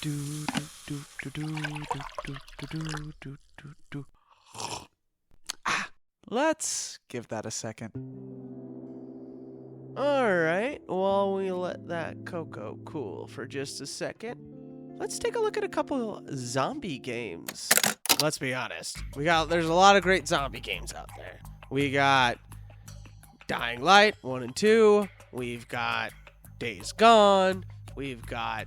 Do, do, do, do, do, do, do, do, do, do, do. Let's give that a second. Alright, while we let that cocoa cool for just a second, let's take a look at a couple zombie games. Let's be honest, there's a lot of great zombie games out there. We got Dying Light 1 and 2, we've got Days Gone, we've got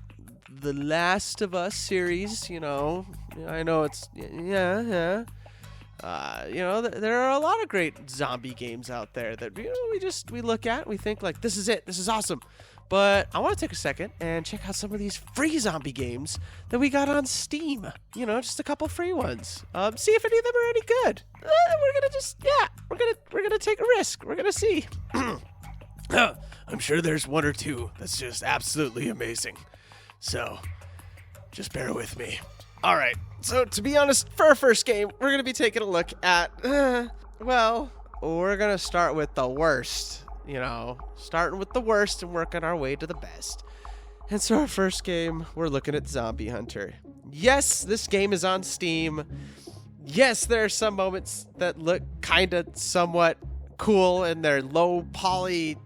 the Last of Us series, I know it's, there are a lot of great zombie games out there that, we look at, we think like, this is it, this is awesome. But I want to take a second and check out some of these free zombie games that we got on Steam. Just a couple free ones. See if any of them are any good. We're gonna take a risk. We're gonna see. I'm sure there's one or two that's just absolutely amazing. So, just bear with me. All right. So, to be honest, for our first game, we're gonna be taking a look at, we're gonna start with the worst. Starting with the worst and working our way to the best. And so our first game, we're looking at Zombie Hunter. Yes, this game is on Steam. Yes, there are some moments that look kind of somewhat cool in their low poly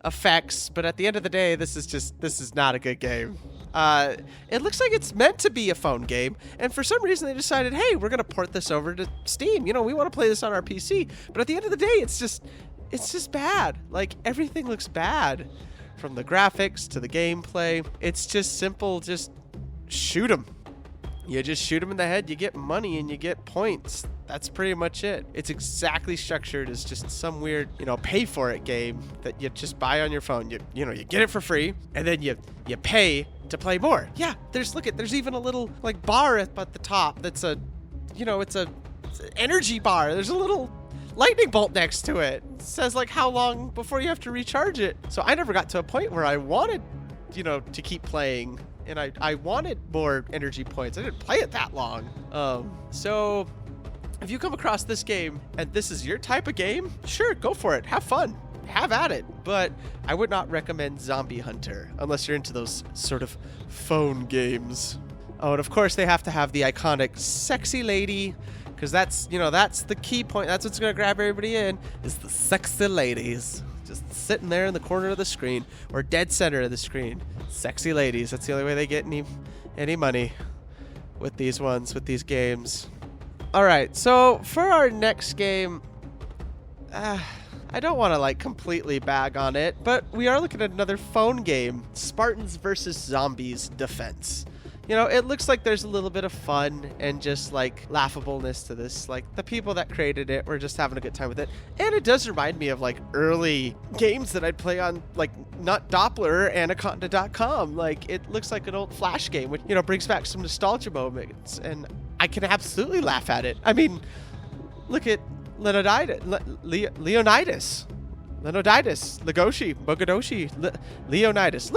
effects, but at the end of the day, this is not a good game. It looks like it's meant to be a phone game, and for some reason they decided, hey, we're going to port this over to Steam. We want to play this on our PC, but at the end of the day, it's just bad. Like, everything looks bad. From the graphics to the gameplay. It's just simple, just shoot them. You just shoot them in the head, you get money and you get points. That's pretty much it. It's exactly structured as just some weird, pay for it game that you just buy on your phone. You get it for free, and then you pay to play more. Yeah, there's even a little like bar at the top that's it's an energy bar. There's a little lightning bolt next to it. It says like how long before you have to recharge it. So I never got to a point where I wanted, to keep playing, and I wanted more energy points. I didn't play it that long. So if you come across this game and this is your type of game, sure, go for it. Have fun. Have at it. But I would not recommend Zombie Hunter unless you're into those sort of phone games. Oh, and of course they have to have the iconic sexy lady, because that's the key point. That's what's going to grab everybody in, is the sexy ladies. Just sitting there in the corner of the screen, or dead center of the screen. Sexy ladies. That's the only way they get any money with these games. All right, so for our next game, I don't want to completely bag on it, but we are looking at another phone game, Spartans versus Zombies Defense. It looks like there's a little bit of fun and just laughableness to this. The people that created it were just having a good time with it. And it does remind me of early games that I'd play on not Doppler, Anaconda.com. It looks like an old Flash game, which, brings back some nostalgia moments. And I can absolutely laugh at it. I mean, look at Leonidas. Leonidas. Look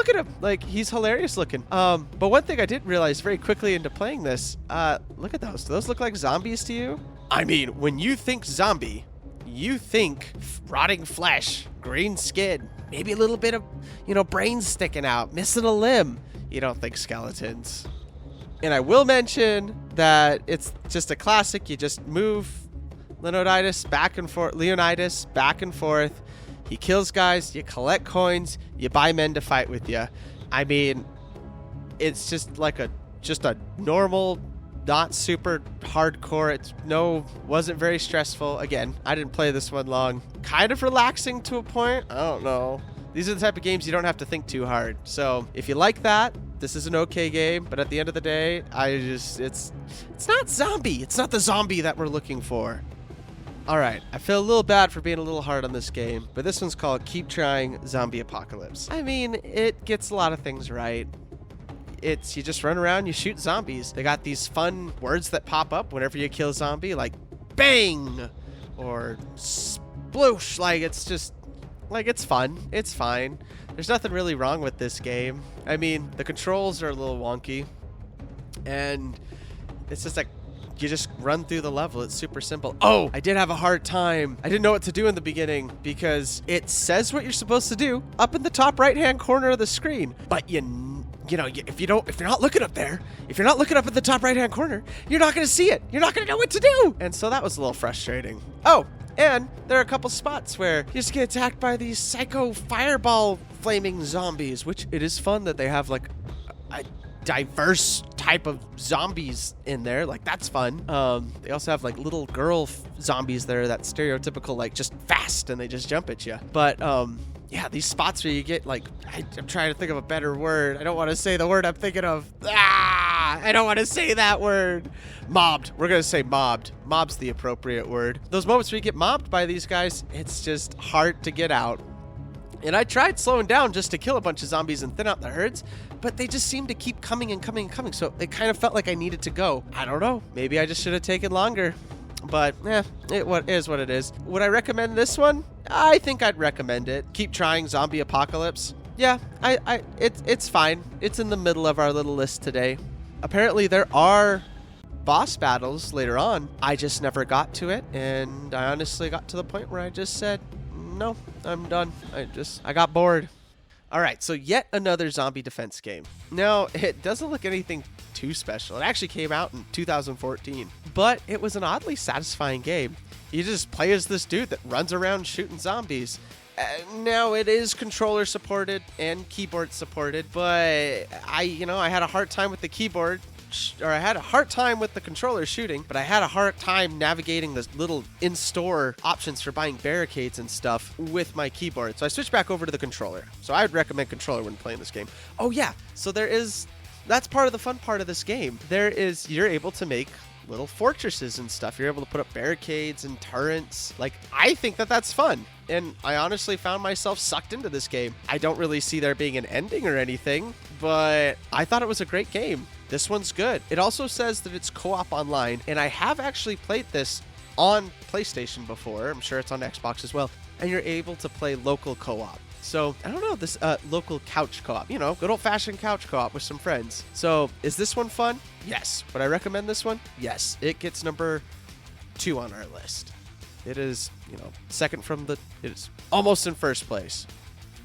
at him. He's hilarious looking. But one thing I did realize very quickly into playing this, look at those. Do those look like zombies to you? I mean, when you think zombie, you think rotting flesh, green skin, maybe a little bit of, brains sticking out, missing a limb. You don't think skeletons. And I will mention that it's just a classic. You just move Leonidas back and forth. He kills guys, you collect coins, you buy men to fight with you. I mean, it's just a normal, not super hardcore. Wasn't very stressful. Again, I didn't play this one long. Kind of relaxing to a point. I don't know. These are the type of games you don't have to think too hard. So if you like that, this is an okay game. But at the end of the day, it's not zombie. It's not the zombie that we're looking for. Alright, I feel a little bad for being a little hard on this game, but this one's called Keep Trying Zombie Apocalypse. I mean, it gets a lot of things right. You just run around, you shoot zombies. They got these fun words that pop up whenever you kill a zombie, like bang or sploosh. It's fun. It's fine. There's nothing really wrong with this game. I mean, the controls are a little wonky, and it's just you just run through the level. It's super simple. Oh, I did have a hard time. I didn't know what to do in the beginning because it says what you're supposed to do up in the top right-hand corner of the screen, but you you know, if you're not looking up there, if you're not looking up at the top right-hand corner, you're not going to see it. You're not going to know what to do. And so that was a little frustrating. Oh, and there are a couple spots where you just get attacked by these psycho fireball flaming zombies, which it is fun that they have like a diverse type of zombies in there. Like, that's fun. They also have like little girl zombies that are that stereotypical, like just fast and they just jump at you. But yeah, these spots where you get like, I'm trying to think of a better word. I don't want to say the word I'm thinking of. I don't want to say that word. Mobbed. We're going to say mobbed. Mob's the appropriate word. Those moments where you get mobbed by these guys, it's just hard to get out. And I tried slowing down just to kill a bunch of zombies and thin out the herds, but they just seemed to keep coming and coming and coming. So it kind of felt like I needed to go. I don't know. Maybe I just should have taken longer. But it is what it is. Would I recommend this one? I think I'd recommend it. Keep trying Zombie Apocalypse. Yeah, it's fine. It's in the middle of our little list today. Apparently there are boss battles later on. I just never got to it, and I honestly got to the point where I just said, no, I'm done. I got bored. All right, so yet another zombie defense game. Now, it doesn't look anything too special. It actually came out in 2014, but it was an oddly satisfying game. You just play as this dude that runs around shooting zombies. Now, it is controller supported and keyboard supported, but I had a hard time with the keyboard. Or I had a hard time with the controller shooting, but I had a hard time navigating the little in-store options for buying barricades and stuff with my keyboard. So I switched back over to the controller. So I would recommend controller when playing this game. Oh yeah, so that's part of the fun part of this game. You're able to make little fortresses and stuff. You're able to put up barricades and turrets. Like, I think that's fun. And I honestly found myself sucked into this game. I don't really see there being an ending or anything, but I thought it was a great game. This one's good. It also says that it's co-op online, and I have actually played this on PlayStation before. I'm sure it's on Xbox as well. And you're able to play local co-op. So, I don't know, this local couch co-op, good old-fashioned couch co-op with some friends. So, is this one fun? Yes. Would I recommend this one? Yes. It gets number 2 on our list. It is, second from it is almost in first place.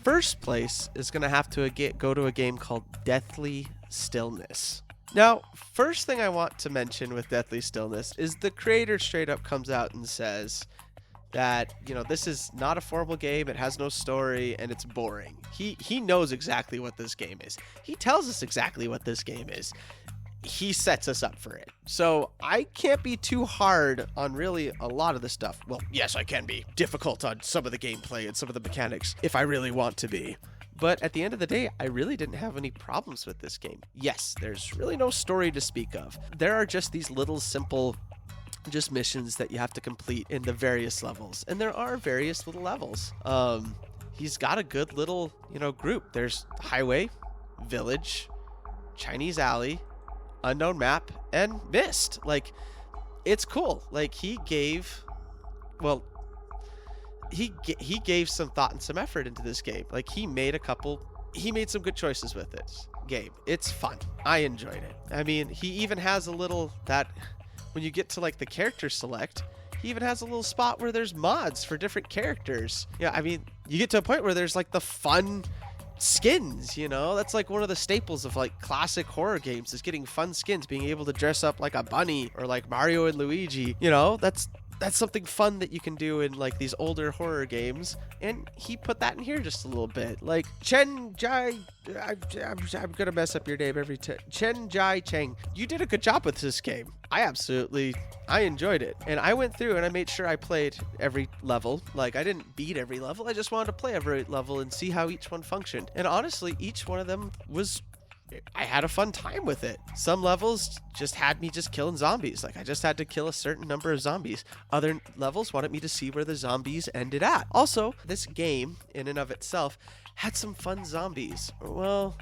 First place is going to have to go to a game called Deathly Stillness. Now, first thing I want to mention with Deathly Stillness is the creator straight up comes out and says that, this is not a formal game, it has no story, and it's boring. He knows exactly what this game is. He tells us exactly what this game is. He sets us up for it. So I can't be too hard on really a lot of the stuff. Well, yes, I can be difficult on some of the gameplay and some of the mechanics if I really want to be. But at the end of the day, I really didn't have any problems with this game. Yes, there's really no story to speak of. There are just these little simple just missions that you have to complete in the various levels. And there are various little levels. He's got a good little, group. There's highway, village, Chinese alley, unknown map, and mist. Like, it's cool. Like, he gave some thought and some effort into this game. Like, he made some good choices with this game. It's fun. I enjoyed it. I mean, he even has a little that when you get to like the character select, he even has a little spot where there's mods for different characters. Yeah, I mean, you get to a point where there's like the fun skins, that's like one of the staples of like classic horror games is getting fun skins, being able to dress up like a bunny or like Mario and Luigi. That's something fun that you can do in like these older horror games, and he put that in here just a little bit. Like Chen Jai, I'm gonna mess up your name every time. Chen Jai Cheng. You did a good job with this game. I enjoyed it, and I went through and I made sure I played every level. Like, I didn't beat every level. I just wanted to play every level and see how each one functioned. And honestly, each one of them I had a fun time with it. Some levels just had me just killing zombies. Like, I just had to kill a certain number of zombies. Other levels wanted me to see where the zombies ended at. Also, this game, in and of itself, had some fun zombies. Well,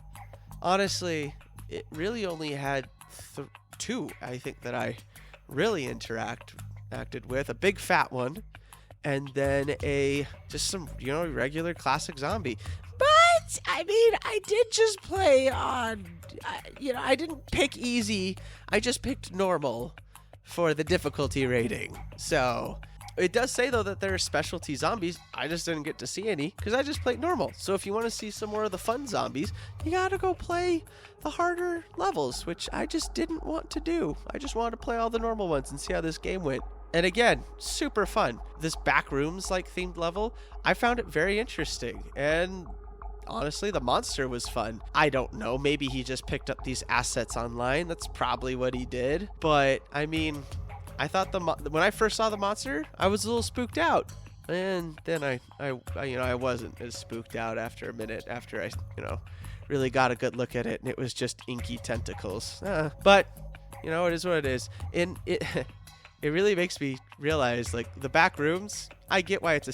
honestly, it really only had 2, I think, that I really interacted with. A big fat one, and then just some, regular classic zombie. But, I mean, I did just play on, I didn't pick easy. I just picked normal for the difficulty rating. So, It does say, though, that there are specialty zombies. I just didn't get to see any because I just played normal. So if you want to see some more of the fun zombies, you got to go play the harder levels, which I just didn't want to do. I just wanted to play all the normal ones and see how this game went. And again, super fun. This backrooms like themed level, I found it very interesting. And honestly, the monster was fun. I don't know. Maybe he just picked up these assets online. That's probably what he did. But I mean, I thought when I first saw the monster, I was a little spooked out. And then I wasn't as spooked out after a minute, after I, really got a good look at it, and it was just inky tentacles. But, it is what it is. And it really makes me realize, like, the back rooms, I get why it's a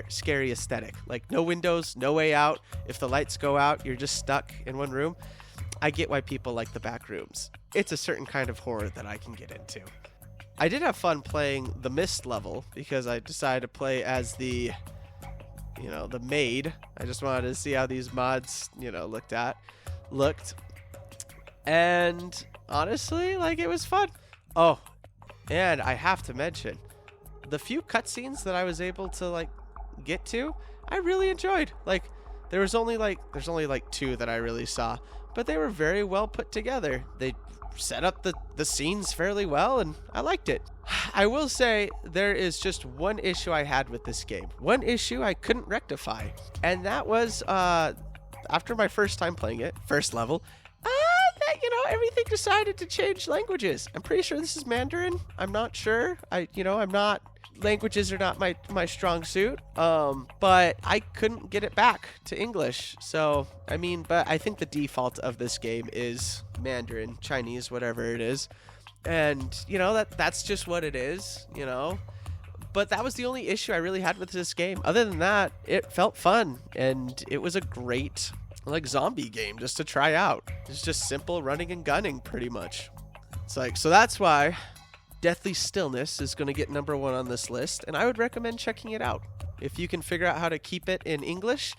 scary aesthetic. Like, no windows, no way out. If the lights go out, you're just stuck in one room. I get why people like the back rooms. It's a certain kind of horror that I can get into. I did have fun playing the Mist level because I decided to play as the maid. I just wanted to see how these mods, looked. And honestly, like, it was fun. Oh, and I have to mention, the few cutscenes that I was able to, get to, I really enjoyed. Like, there's only 2 that I really saw, but they were very well put together. They set up the scenes fairly well, and I liked it. I will say there is just one issue I had with this game. One issue I couldn't rectify, and that was after my first time playing it, first level, everything decided to change languages. I'm pretty sure this is Mandarin. I'm not sure. Languages are not my strong suit. But I couldn't get it back to English. So, but I think the default of this game is Mandarin, Chinese, whatever it is. And, that's just what it is, But that was the only issue I really had with this game. Other than that, it felt fun, and it was a great zombie game just to try out. It's just simple running and gunning pretty much. So that's why Deathly Stillness is going to get number 1 on this list, and I would recommend checking it out. If you can figure out how to keep it in English,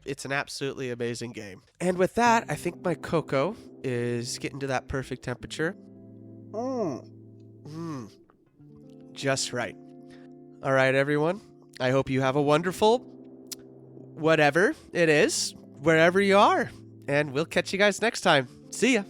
it's an absolutely amazing game. And with that, I think my cocoa is getting to that perfect temperature. Just right. All right, everyone. I hope you have a wonderful whatever it is, wherever you are. And we'll catch you guys next time. See ya.